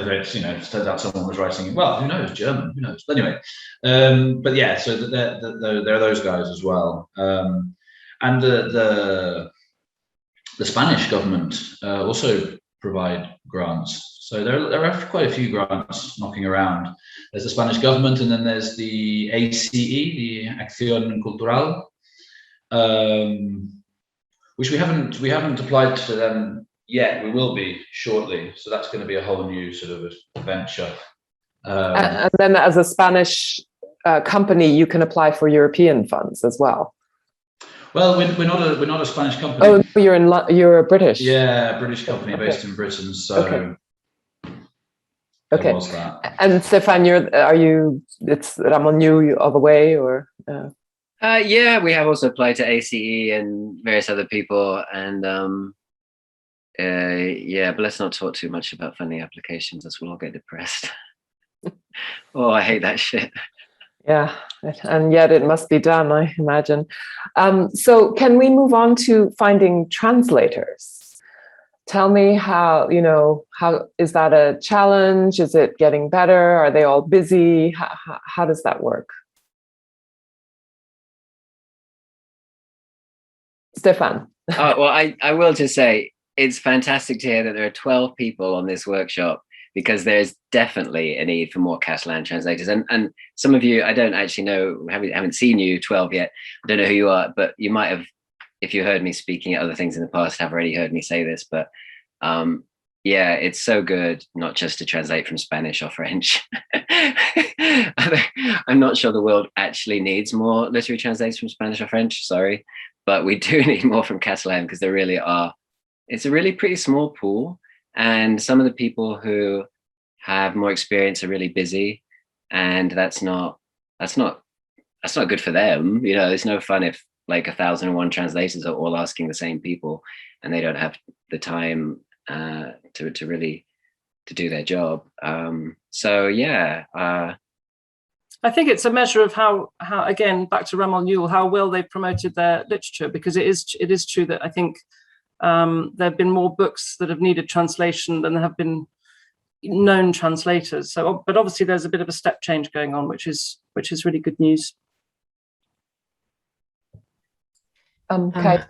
that, you know, it turns out someone was writing, well, who knows, German, who knows? But anyway, but yeah, so there are those guys as well, and the Spanish government also provide grants. So there are quite a few grants knocking around. There's the Spanish government, and then there's the ACE, the Acción Cultural, which we haven't applied to them yet. We will be shortly. So that's going to be a whole new sort of adventure. And then, as a Spanish company, you can apply for European funds as well. Well, we're not a Spanish company. Oh, you're a British. Yeah, a British company based in Britain. So. Okay. And Stefan, it's Ramon Llull all the way, or? Yeah, we have also applied to ACE and various other people, and yeah, but let's not talk too much about funding applications, as we'll all get depressed. Oh, I hate that shit. Yeah, and yet it must be done, I imagine. So can we move on to finding translators? Tell me how is that a challenge? Is it getting better? Are they all busy? How does that work? Stefan. Well, I will just say it's fantastic to hear that there are 12 people on this workshop, because there's definitely a need for more Catalan translators. And some of you, I don't actually know, haven't seen you 12 yet. I don't know who you are, but you might have, if you heard me speaking at other things in the past, have already heard me say this. But yeah, it's so good not just to translate from Spanish or French. I'm not sure the world actually needs more literary translators from Spanish or French, sorry. But we do need more from Catalan, because there really are. It's a really pretty small pool. And some of the people who have more experience are really busy, and that's not good for them. There's no fun if like 1,001 translators are all asking the same people, and they don't have the time to really do their job. So yeah. I think it's a measure of how again, back to Ramon Llull, how well they've promoted their literature, because it is true that I think there have been more books that have needed translation than there have been known translators. So, but obviously there's a bit of a step change going on, which is really good news. I'll add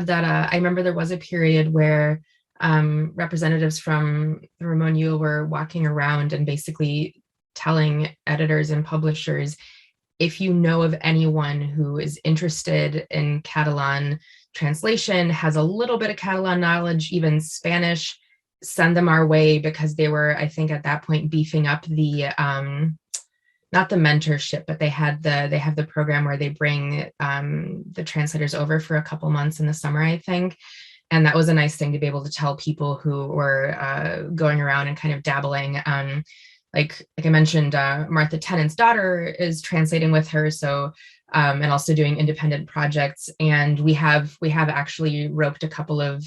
that I remember there was a period where representatives from Ramon Llull were walking around and basically telling editors and publishers, if you know of anyone who is interested in Catalan translation, has a little bit of Catalan knowledge, even Spanish, send them our way, because they were, I think at that point, beefing up the not the mentorship, but they have the program where they bring the translators over for a couple months in the summer, I think. And that was a nice thing to be able to tell people who were going around and kind of dabbling. Like I mentioned, Martha Tennant's daughter is translating with her, so and also doing independent projects. And we have actually roped a couple of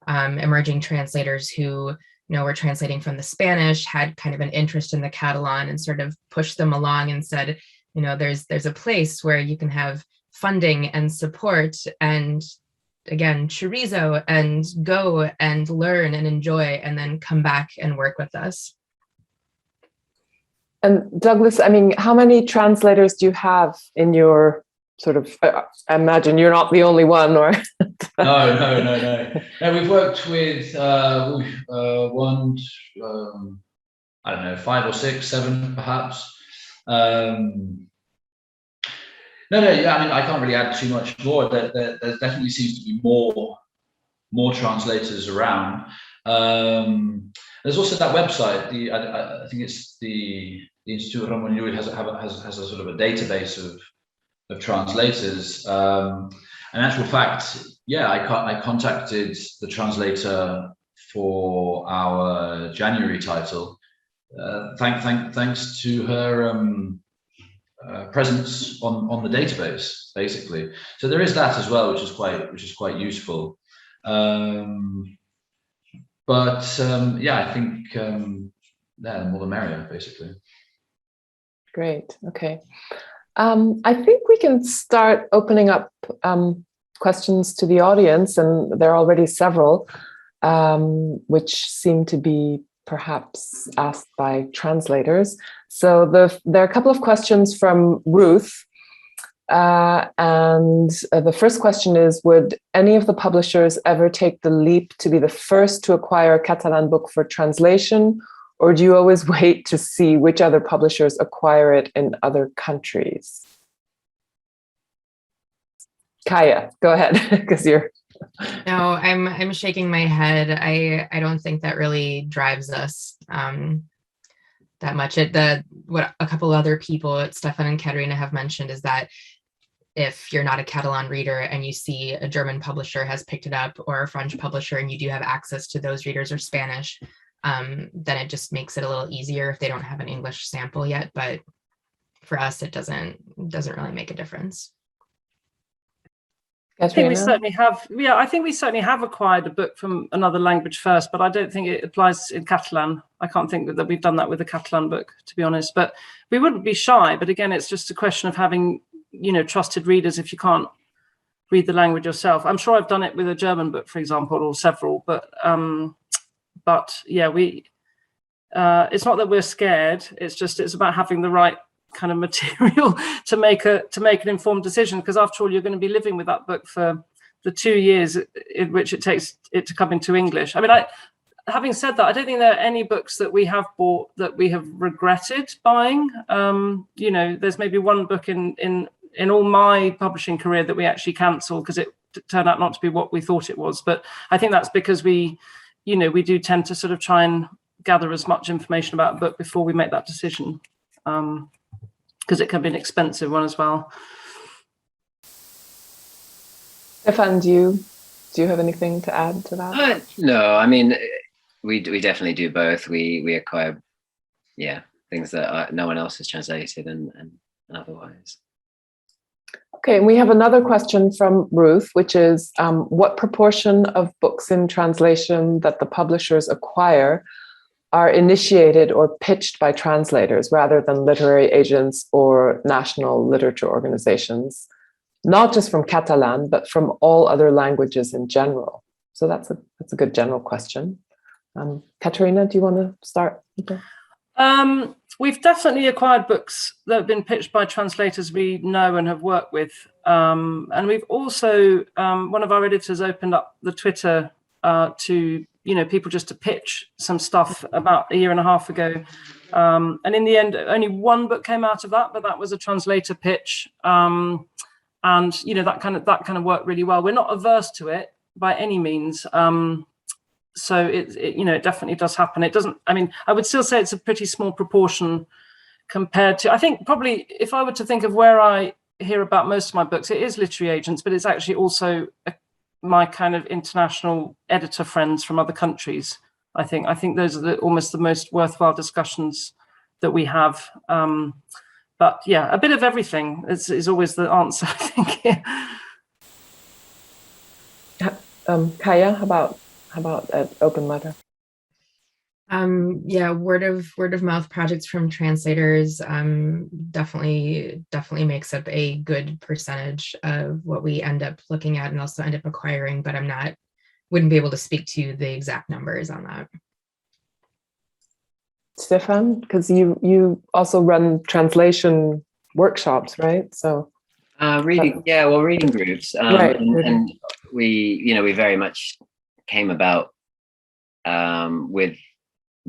emerging translators who were translating from the Spanish, had kind of an interest in the Catalan, and sort of pushed them along and said, there's a place where you can have funding and support and, again, chorizo, and go and learn and enjoy, and then come back and work with us. And Douglas, I mean, how many translators do you have in your sort of, I imagine you're not the only one, or? No. We've worked with one, I don't know, 5 or 6, 7 perhaps. Yeah, I mean, I can't really add too much more. There definitely seems to be more translators around. There's also that website. I think it's the Institut Ramon Llull has a sort of a database of translators. In actual fact, yeah, I contacted the translator for our January title, thanks to her presence on the database, basically. So there is that as well, which is quite useful. But yeah, I think the more the merrier, basically. Great. Okay. I think we can start opening up questions to the audience, and there are already several, which seem to be perhaps asked by translators. So there are a couple of questions from Ruth. And the first question is, would any of the publishers ever take the leap to be the first to acquire a Catalan book for translation, or do you always wait to see which other publishers acquire it in other countries? Kaija, go ahead, because you're... No, I'm shaking my head. I don't think that really drives us that much. What a couple other people, Stefan and Katharina, have mentioned is that if you're not a Catalan reader and you see a German publisher has picked it up, or a French publisher, and you do have access to those readers, or Spanish, then it just makes it a little easier if they don't have an English sample yet. But for us, it doesn't really make a difference. I think we certainly have. Yeah, I think we certainly have acquired a book from another language first, but I don't think it applies in Catalan. I can't think that we've done that with a Catalan book, to be honest. But we wouldn't be shy. But again, it's just a question of having, trusted readers if you can't read the language yourself. I'm sure I've done it with a German book, for example, or several. But yeah, it's not that we're scared. It's about having the right kind of material to make an informed decision, because after all, you're going to be living with that book for the 2 years in which it takes it to come into English. I mean, having said that, I don't think there are any books that we have bought that we have regretted buying. There's maybe one book in all my publishing career that we actually cancelled because it turned out not to be what we thought it was. But I think that's because we do tend to sort of try and gather as much information about a book before we make that decision. Because it can be an expensive one as well. Stefan, do you have anything to add to that? No, I mean, we definitely do both. We acquire, things that no one else has translated and otherwise. Okay, and we have another question from Ruth, which is, what proportion of books in translation that the publishers acquire are initiated or pitched by translators rather than literary agents or national literature organizations, not just from Catalan, but from all other languages in general? So that's a good general question. Katharina, do you want to start? We've definitely acquired books that have been pitched by translators we know and have worked with. And we've also, one of our editors opened up the Twitter to people just to pitch some stuff about a year and a half ago. And in the end, only one book came out of that, but that was a translator pitch. And that kind of worked really well. We're not averse to it by any means. So it definitely does happen. It doesn't, I would still say it's a pretty small proportion compared to, I think probably if I were to think of where I hear about most of my books, it is literary agents, but it's actually also my kind of international editor friends from other countries. I think those are almost the most worthwhile discussions that we have. But yeah, a bit of everything is always the answer, I think. Kaija, how about an open letter? Word of mouth projects from translators definitely makes up a good percentage of what we end up looking at and also end up acquiring, but wouldn't be able to speak to the exact numbers on that. Stefan, because you also run translation workshops, right? So reading groups, right. and we very much came about with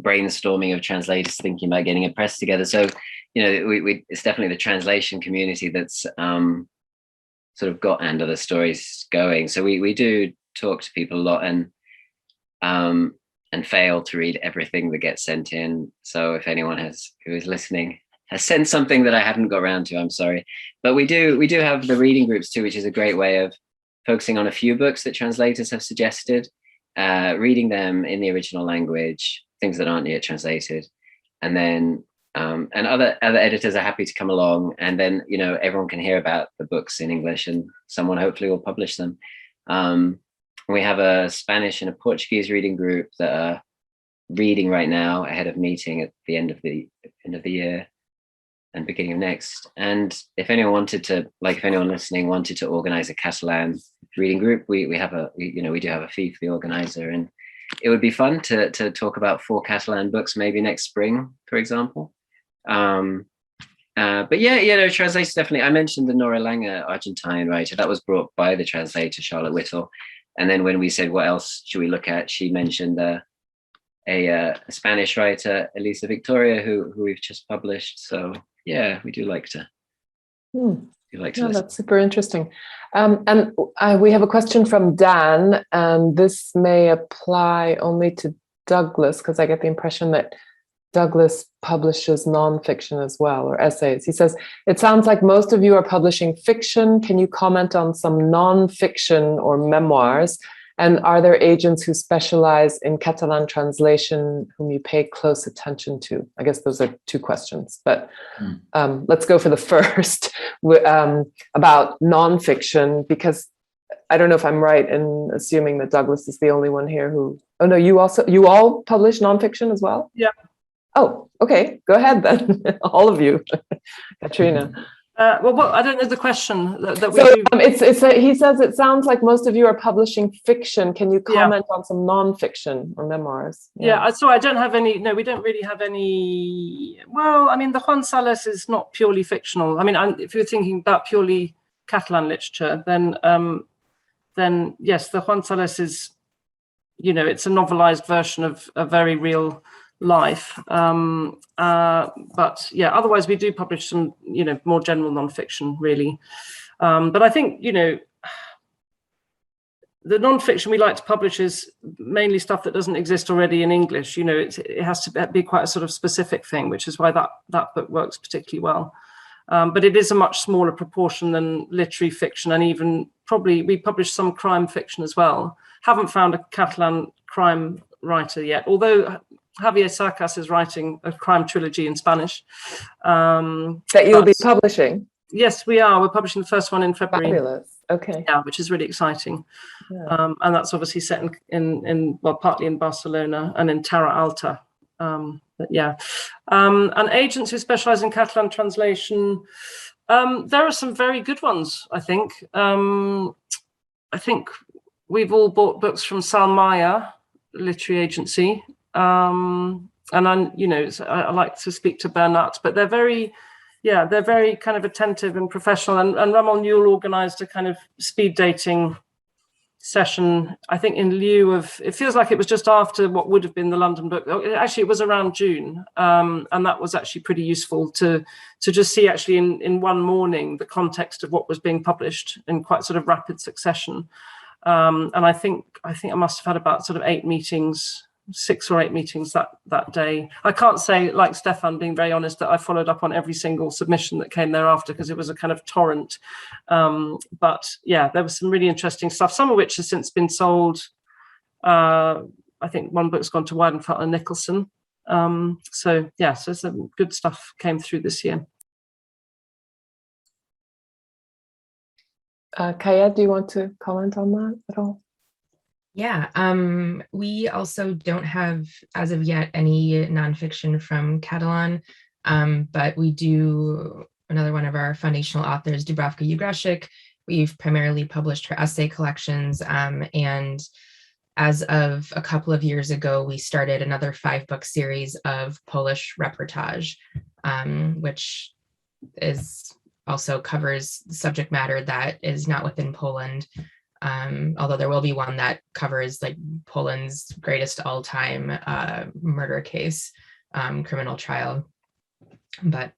brainstorming of translators thinking about getting a press together. So it's definitely the translation community that's sort of got And Other Stories going. So we do talk to people a lot and fail to read everything that gets sent in. So if anyone who is listening has sent something that I haven't got around to, I'm sorry. But we do have the reading groups too, which is a great way of focusing on a few books that translators have suggested, reading them in the original language, things that aren't yet translated, and then and other editors are happy to come along, and then everyone can hear about the books in English, and someone hopefully will publish them. We have a Spanish and a Portuguese reading group that are reading right now ahead of meeting at the end of the year and beginning of next. And if anyone listening wanted to organize a Catalan reading group, we do have a fee for the organizer, and it would be fun to talk about 4 Catalan books maybe next spring, for example. But translators definitely. I mentioned the Nora Lange Argentine writer that was brought by the translator Charlotte Whittle, and then when we said what else should we look at, she mentioned a Spanish writer, Elisa Victoria, who we've just published. So yeah, we do like to. That's super interesting. And we have a question from Dan, and this may apply only to Douglas, because I get the impression that Douglas publishes nonfiction as well, or essays. He says, it sounds like most of you are publishing fiction. Can you comment on some nonfiction or memoirs? And are there agents who specialize in Catalan translation whom you pay close attention to? I guess those are 2 questions, but let's go for the first about nonfiction, because I don't know if I'm right in assuming that Douglas is the only one here who, oh no, you all publish nonfiction as well? Yeah. Oh, okay, go ahead then, all of you. Katharina. Well, I don't know the question that we So do. He says it sounds like most of you are publishing fiction. Can you comment on some nonfiction or memoirs? Yeah, so I don't have any. No, we don't really have any. Well, I mean, the Juan Sales is not purely fictional. I mean, if you're thinking about purely Catalan literature, then yes, the Juan Sales is, it's a novelized version of a very real life. But yeah, otherwise we do publish some, more general nonfiction, really. But I think, the nonfiction we like to publish is mainly stuff that doesn't exist already in English. It has to be quite a sort of specific thing, which is why that book works particularly well. But it is a much smaller proportion than literary fiction, and even probably we publish some crime fiction as well. Haven't found a Catalan crime writer yet, although Javier Sarcas is writing a crime trilogy in Spanish. That you'll be publishing? Yes, we are. We're publishing the first one in February. Fabulous. Okay. Yeah, which is really exciting. Yeah. And that's obviously set in partly in Barcelona and in Terra Alta. But yeah. And agents who specialize in Catalan translation, there are some very good ones, I think. I think we've all bought books from Salmaya Literary Agency. And I like to speak to Bernat, but they're very kind of attentive and professional. And Ramon Llull organized a kind of speed dating session, I think, in lieu of, it feels like it was just after what would have been the London book. Actually, it was around June. And that was actually pretty useful to just see actually in one morning the context of what was being published in quite sort of rapid succession. And I think I must have had about sort of 6 or 8 meetings that day. I can't say, like Stefan, being very honest, that I followed up on every single submission that came thereafter, because it was a kind of torrent. But yeah, there was some really interesting stuff, some of which has since been sold. I think one book's gone to Weidenfeld and Nicholson. So some good stuff came through this year. Kaija, do you want to comment on that at all? Yeah, we also don't have, as of yet, any nonfiction from Catalan, but we do, another one of our foundational authors, Dubravka Jugrasic. We've primarily published her essay collections, and as of a couple of years ago, we started another 5-book series of Polish reportage, which also covers subject matter that is not within Poland. Although there will be one that covers like Poland's greatest all-time murder case, criminal trial. But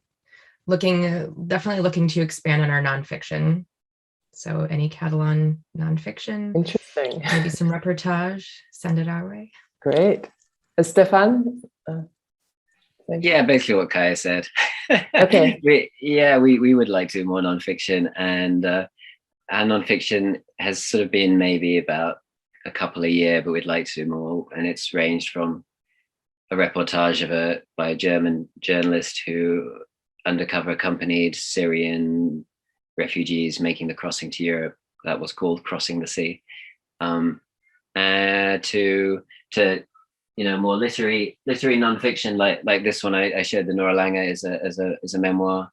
definitely looking to expand on our nonfiction. So any Catalan nonfiction, interesting, maybe some reportage, send it our way. Great. Stefan? Yeah, basically what Kaija said. Okay. we would like to do more nonfiction, and our nonfiction has sort of been maybe about a couple a year, but we'd like to do more. And it's ranged from a reportage by a German journalist who undercover accompanied Syrian refugees making the crossing to Europe. That was called Crossing the Sea. To more literary nonfiction, like this one I shared, the Nora Lange as a memoir.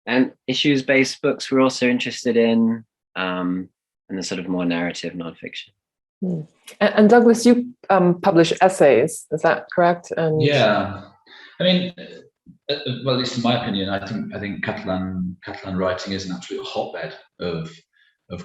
And issues-based books we're also interested in, and the sort of more narrative nonfiction. And Douglas, you publish essays, is that correct? And yeah, I mean, well, at least in my opinion, I think Catalan writing is an absolute hotbed of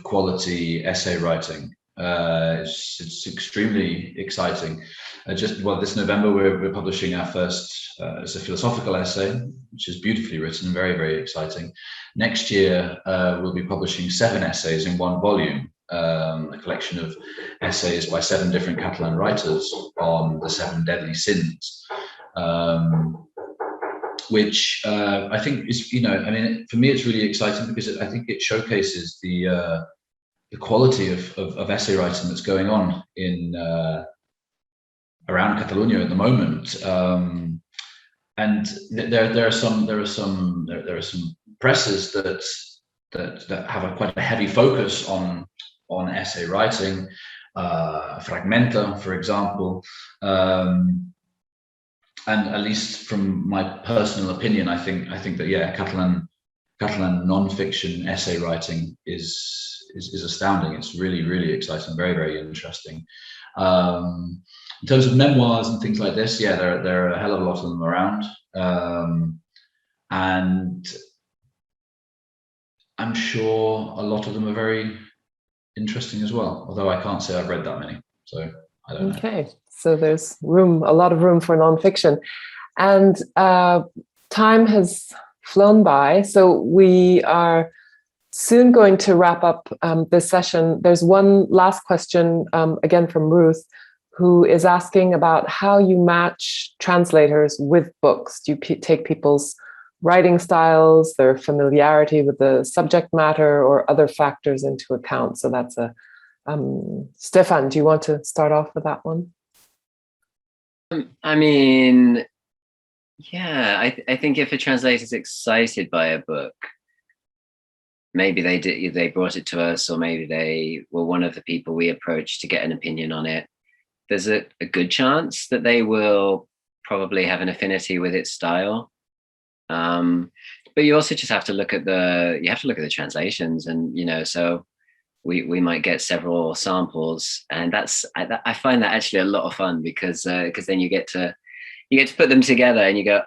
quality essay writing. It's extremely exciting. This November we're publishing our first. It's a philosophical essay, which is beautifully written, very, very exciting. Next year we'll be publishing 7 essays in one volume, a collection of essays by 7 different Catalan writers on the 7 deadly sins, which I think is, for me it's really exciting because I think it showcases the quality of essay writing that's going on in around Catalonia at the moment, and there are some presses that that have quite a heavy focus on essay writing, fragmenta, for example. And at least from my personal opinion, I think that, yeah, Catalan nonfiction essay writing is astounding. It's really, really exciting, very, very interesting. In terms of memoirs and things like this, yeah, there are a hell of a lot of them around, and I'm sure a lot of them are very interesting as well. Although I can't say I've read that many, so I don't know. Okay, so there's a lot of room for nonfiction, and time has flown by, so we are soon going to wrap up this session. There's one last question, again from Ruth, who is asking about how you match translators with books. Do you take people's writing styles, their familiarity with the subject matter, or other factors into account? So that's a Stefan, do you want to start off with that one? I mean, yeah, I think if a translator is excited by a book, maybe they brought it to us, or maybe they were one of the people we approached to get an opinion on it. There's a good chance that they will probably have an affinity with its style. But you also just have to look at the translations, and so we might get several samples, and I find that actually a lot of fun, because then you get to put them together and you go,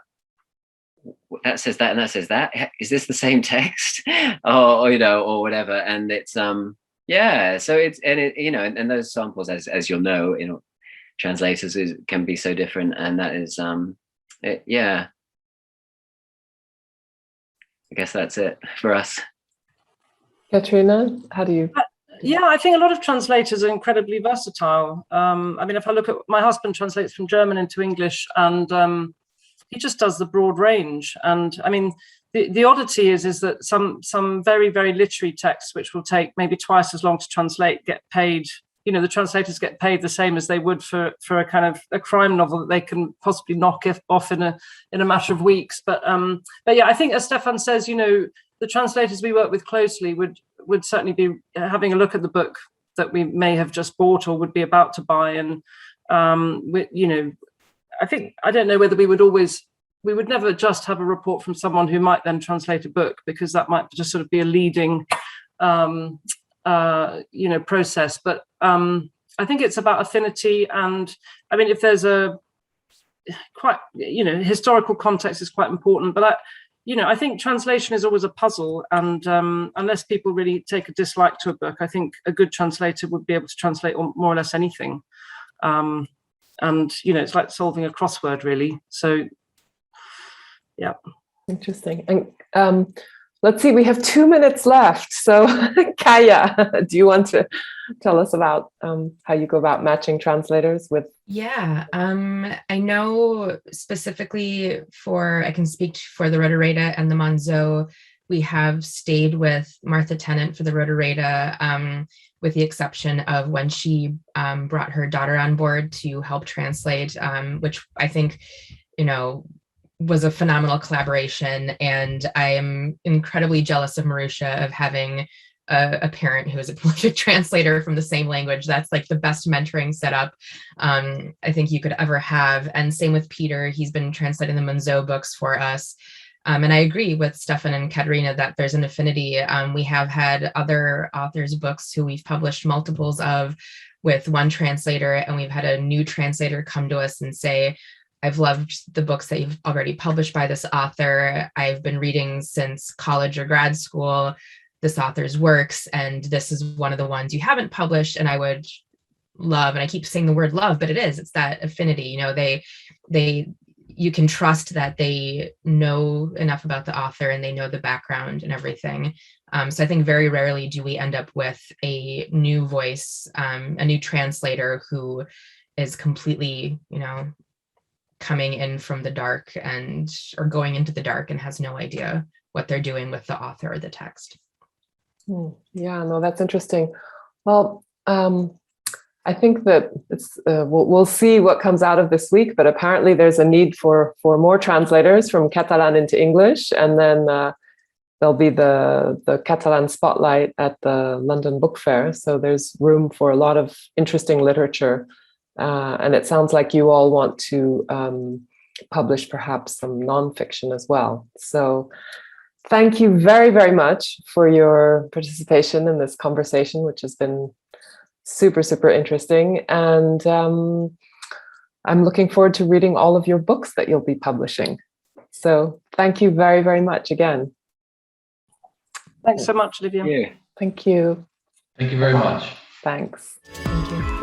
that says that and that says that. Is this the same text? or whatever. And it's yeah. So and those samples, as you'll know, translators can be so different, and that is yeah. I guess that's it for us. Katharina, how do you? Yeah, I think a lot of translators are incredibly versatile. I mean, if I look at my husband translates from German into English, and he just does the broad range. And I mean, the oddity is that some very, very literary texts, which will take maybe twice as long to translate, get paid. The translators get paid the same as they would for a kind of a crime novel that they can possibly knock off in a matter of weeks. But yeah, I think, as Stefan says, the translators we work with closely would certainly be having a look at the book that we may have just bought or would be about to buy. And I think, I don't know whether we would never just have a report from someone who might then translate a book, because that might just sort of be a leading process. But I think it's about affinity. And I mean, if there's historical context is quite important, but I think translation is always a puzzle, and unless people really take a dislike to a book, I think a good translator would be able to translate more or less anything. And it's like solving a crossword, really. So yeah. Interesting. And let's see, we have 2 minutes left. So Kaija, do you want to tell us about how you go about matching translators with? Yeah, I know specifically I can speak for the Rotoreda and the Monzo, we have stayed with Martha Tennant for the Rotoreda, with the exception of when she brought her daughter on board to help translate, which I think, was a phenomenal collaboration. And I am incredibly jealous of Marusha of having a parent who is a prolific translator from the same language. That's like the best mentoring setup I think you could ever have. And same with Peter. He's been translating the Monzo books for us. And I agree with Stefan and Katharina that there's an affinity. We have had other authors' books who we've published multiples of with one translator, and we've had a new translator come to us and say, I've loved the books that you've already published by this author. I've been reading since college or grad school this author's works, and this is one of the ones you haven't published, and I would love, and I keep saying the word love, but it's that affinity. You can trust that they know enough about the author and they know the background and everything. So I think very rarely do we end up with a new voice, a new translator who is completely, coming in from the dark or going into the dark and has no idea what they're doing with the author or the text. Yeah, no, that's interesting. Well, I think that it's we'll see what comes out of this week, but apparently there's a need for more translators from Catalan into English, and then there'll be the Catalan Spotlight at the London Book Fair. So there's room for a lot of interesting literature. And it sounds like you all want to publish perhaps some nonfiction as well. So thank you very, very much for your participation in this conversation, which has been super, super interesting. And I'm looking forward to reading all of your books that you'll be publishing. So thank you very, very much again. Thanks so much, Olivia. Yeah. Thank you. Thank you very much. Thanks. Thank you.